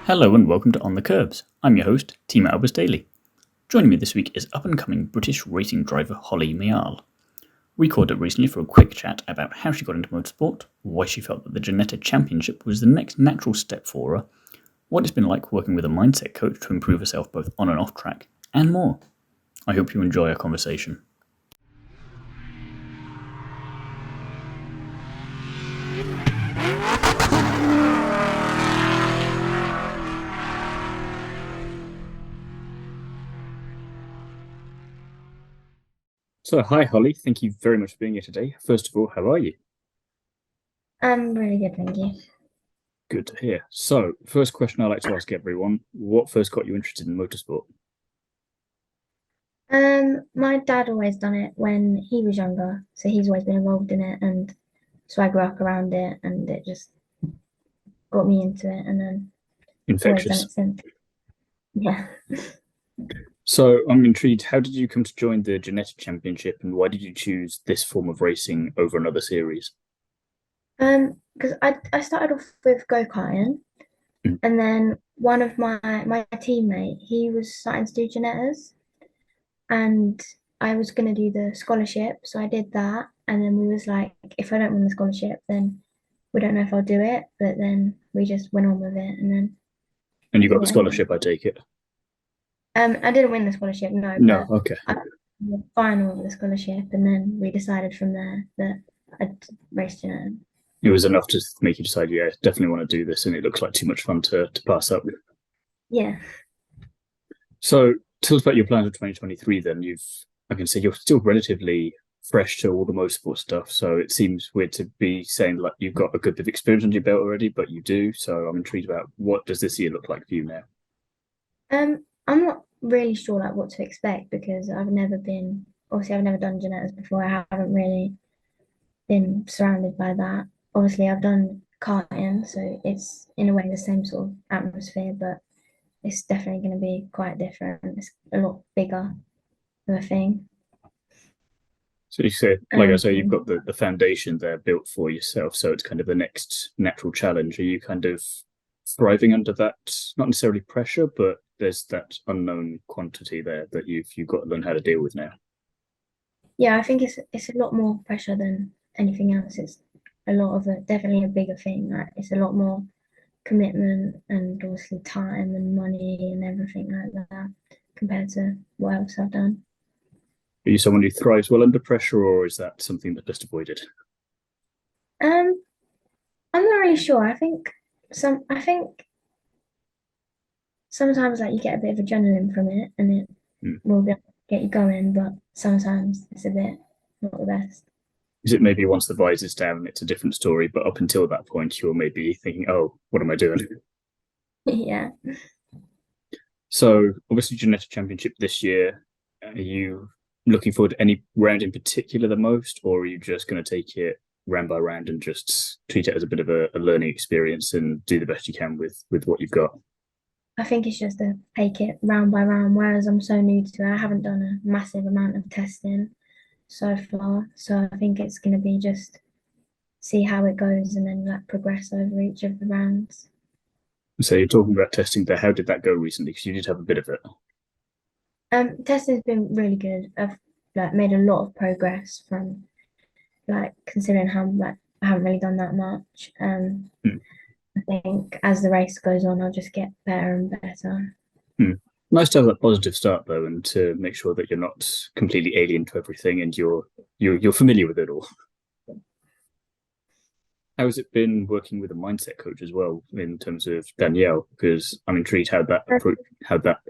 Hello and welcome to On the Kerbs. I'm your host, Team Albus Daily. Joining me this week is up-and-coming British racing driver Holly Miall. We called up recently for a quick chat about how she got into motorsport, why she felt that the Ginetta Championship was the next natural step for her, what it's been like working with a mindset coach to improve herself both on and off track, and more. I hope you enjoy our conversation. So, hi Holly, thank you very much for being here today. First of all, how are you? I'm really good, thank you. Good to hear. So, first question I like to ask everyone, what first got you interested in motorsport? My dad always done it when he was younger, so he's always been involved in it, and so I grew up around it, and it just got me into it, and then always done Infectious. it since. Yeah. So, I'm intrigued, how did you come to join the Ginetta Championship and why did you choose this form of racing over another series? Because I started off with go-karting, Mm. and then one of my teammate, he was starting to do Ginettas, and I was gonna do the scholarship, so I did that, and then we was like, if I don't win the scholarship, then we don't know if I'll do it, but then we just went on with it, and then And you got did the it anyway. scholarship, I take it? I didn't win the scholarship, no, No, but okay. I got the final of the scholarship, and then we decided from there that I'd raced in it. It was enough to make you decide, yeah, definitely want to do this, and it looks like too much fun to pass up. Yeah. So, tell us about your plans for 2023 then. I can say you're still relatively fresh to all the motorsport stuff, so it seems weird to be saying like you've got a good bit of experience under your belt already, but you do. So I'm intrigued about what does this year look like for you now? I'm not really sure like what to expect because obviously I've never done genetics before. I haven't really been surrounded by that. Obviously I've done karting, so it's in a way the same sort of atmosphere, but it's definitely going to be quite different. It's a lot bigger of a thing. So you say, like I Um, say, you've got the foundation there built for yourself, so it's kind of the next natural challenge. Are you kind of thriving under that, not necessarily pressure, but there's that unknown quantity there that you've got to learn how to deal with now? yeah, I think it's a lot more pressure than anything else. It's a lot of definitely a bigger thing. Like it's a lot more commitment and obviously time and money and everything like that compared to what else I've done. Are you someone who thrives well under pressure, or is that something that best avoided? Um, I'm not really sure. I think sometimes like you get a bit of adrenaline from it and it Hmm. will get you going, but sometimes it's a bit not the best. Is it maybe once the visor's down, it's a different story, but up until that point, you're maybe thinking, oh, what am I doing? Yeah. So, obviously, Ginetta Championship this year. Are you looking forward to any round in particular the most, or are you just going to take it round by round and just treat it as a bit of a learning experience and do the best you can with what you've got? I think it's just to take it round by round, whereas I'm so new to it. I haven't done a massive amount of testing so far. So I think it's gonna be just see how it goes and then like progress over each of the rounds. So, you're talking about testing there. How did that go recently? Because you did have a bit of it. Testing's been really good. I've like made a lot of progress from like considering how like I haven't really done that much. Hmm. I think as the race goes on, I'll just get better and better. Hmm. Nice to have that positive start though, and to make sure that you're not completely alien to everything and you're familiar with it all. How has it been working with a mindset coach as well in terms of Danielle? Because I'm intrigued how that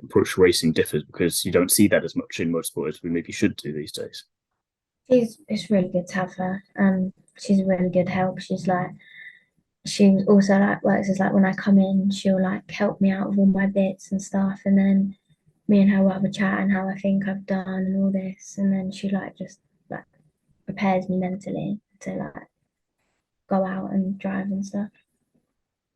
approach racing differs because you don't see that as much in motorsport as we maybe should do these days. It's really good to have her. She's a really good help. She also like works as like when I come in, she'll like help me out with all my bits and stuff, and then me and her will have a chat and how I think I've done and all this, and then she like just like prepares me mentally to like go out and drive and stuff.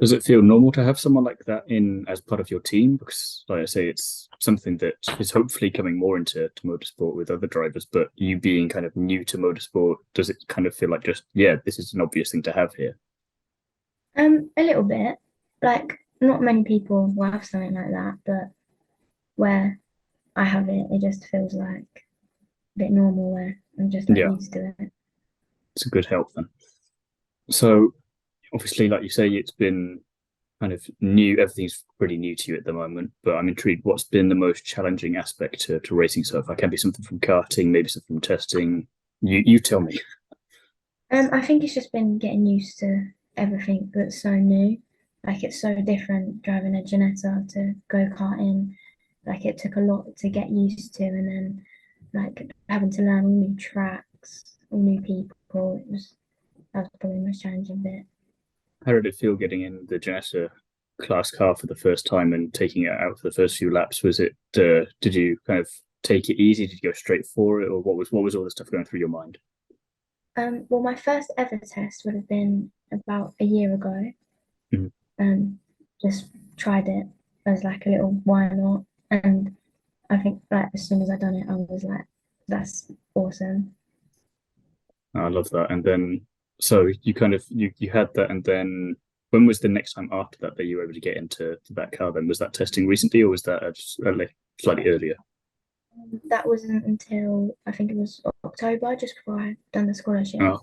Does it feel normal to have someone like that in as part of your team? Because, like I say, it's something that is hopefully coming more into motorsport with other drivers. But you being kind of new to motorsport, does it kind of feel like just yeah, this is an obvious thing to have here? A little bit. Like not many people will have something like that, but where I have it, it just feels like a bit normal where I'm just like Yeah, used to it. it's a good help then. So obviously, like you say, it's been kind of new. Everything's pretty new to you at the moment, but I'm intrigued. What's been the most challenging aspect to racing so far? Can be something from karting, maybe something from testing. You tell me. I think it's just been getting used to everything that's so new. Like it's so different driving a Ginetta to go karting. Like it took a lot to get used to, and then like having to learn all new tracks, all new people. That was probably the most challenging bit. How did it feel getting in the Ginetta class car for the first time and taking it out for the first few laps? Was it? Did you kind of take it easy? Did you go straight for it, or what was all the stuff going through your mind? Well, my first ever test would have been about a year ago. Mhm. Just tried it as like a little why not, and I think like as soon as I done it, I was like, that's awesome. I love that. And then, so you kind of you had that, and then when was the next time after that that you were able to get into that car? Then was that testing recently, or was that just slightly earlier? That wasn't until I think it was October, just before I done the scholarship. Oh,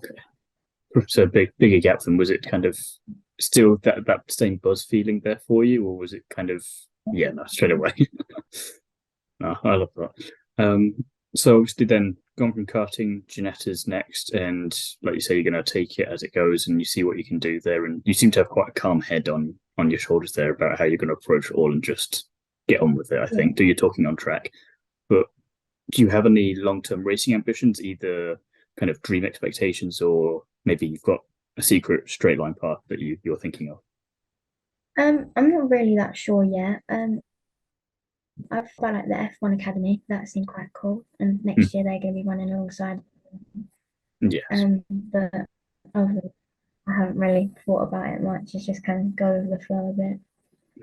okay. So bigger gap. Then was it kind of still that same buzz feeling there for you, or was it kind of yeah, no, straight away? No, I love that. Um, so obviously then gone from karting, Ginetta's next, and like you say, you're going to take it as it goes, and you see what you can do there, and you seem to have quite a calm head on your shoulders there about how you're going to approach it all and just get on with it. I Yeah. think do your talking on track, but do you have any long term racing ambitions, either kind of dream expectations, or maybe you've got a secret straight line path that you're thinking of? I'm not really that sure yet. I've got like the F1 Academy. That seemed quite cool. And Hmm. next year they're going to be running alongside. Yes, But other, I haven't really thought about it much. It's just kind of go with the flow a bit.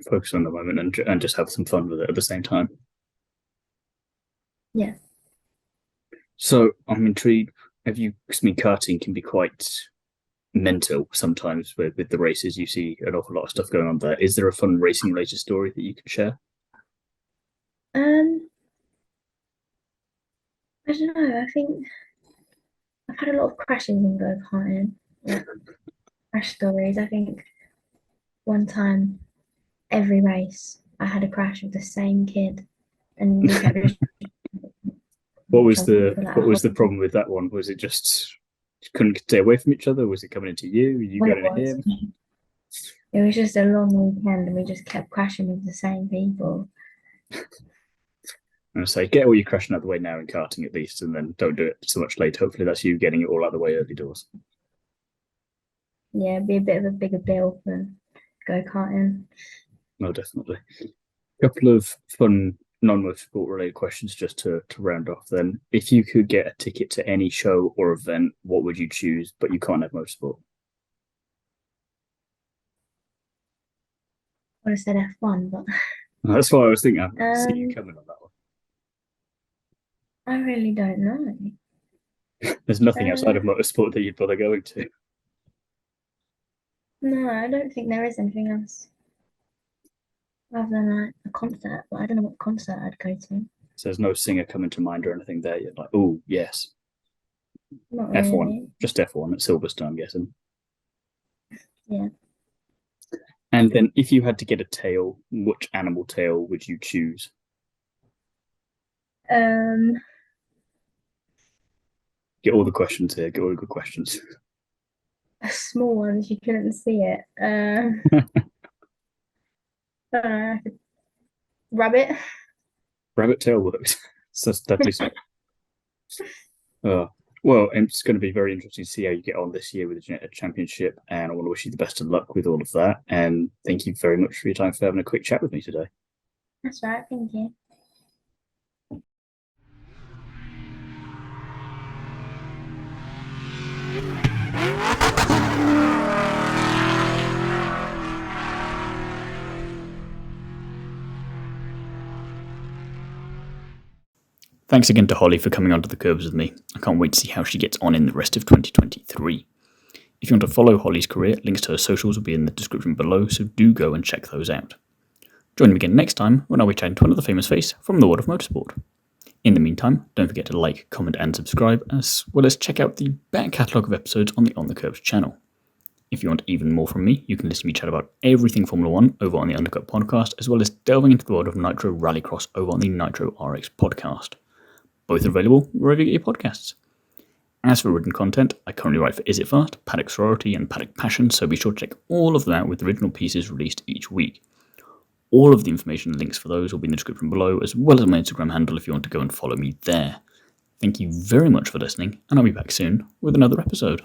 focus on the moment and just have some fun with it at the same time. Yeah. So I'm intrigued. Have you? Because I mean, karting can be quite mental sometimes with the races. You see an awful lot of stuff going on there. Is there a fun racing related story that you can share? Um, I don't know. I think I've had a lot of crashes in go karting, like crash stories. I think one time every race I had a crash with the same kid, and we kept just What each was other the for like a what was whole. the problem with that one? Was it just you couldn't stay away from each other? Was it coming into you? You What going it into was. him? It was just a long weekend, and we just kept crashing with the same people. And I say, get all your crashing out of the way now in karting at least, and then don't do it so much later. Hopefully, that's you getting it all out of the way early doors. Yeah, be a bit of a bigger bill than go karting. No, definitely. A couple of fun non-motorsport related questions just to round off. Then, if you could get a ticket to any show or event, what would you choose? But you can't have motorsport. I would have said F1, but That's why I was thinking. I see you um, coming on that one. I really don't know. There's nothing outside of Uh, motorsport that you'd bother going to. no, I don't think there is anything else other than like a concert, but I don't know what concert I'd go to. So there's no singer coming to mind or anything there. You're like, oh yes, Not F1, really. just F1 at Silverstone, I'm guessing. Yeah. And then, if you had to get a tail, which animal tail would you choose? Um, Get all the questions here. Get all the good questions. a small one if you couldn't see it. Uh, rabbit. Rabbit tail works. So that's definitely so. Uh, well, it's going to be very interesting to see how you get on this year with the Ginetta Championship, and I want to wish you the best of luck with all of that. And thank you very much for your time for having a quick chat with me today. That's right. Thank you. Thanks again to Holly for coming onto the Kerbs with me. I can't wait to see how she gets on in the rest of 2023. If you want to follow Holly's career, links to her socials will be in the description below, so do go and check those out. Join me again next time when I'll be chatting to another famous face from the world of motorsport. In the meantime, don't forget to like, comment and subscribe, as well as check out the back catalogue of episodes on the On the Kerbs channel. If you want even more from me, you can listen to me chat about everything Formula 1 over on the Undercut Podcast, as well as delving into the world of Nitro Rallycross over on the Nitro RX Podcast. Both are available wherever you get your podcasts. As for written content, I currently write for Is It Fast, Paddock Sorority and Paddock Passion, so be sure to check all of them out with original pieces released each week. All of the information and links for those will be in the description below, as well as my Instagram handle if you want to go and follow me there. Thank you very much for listening, and I'll be back soon with another episode.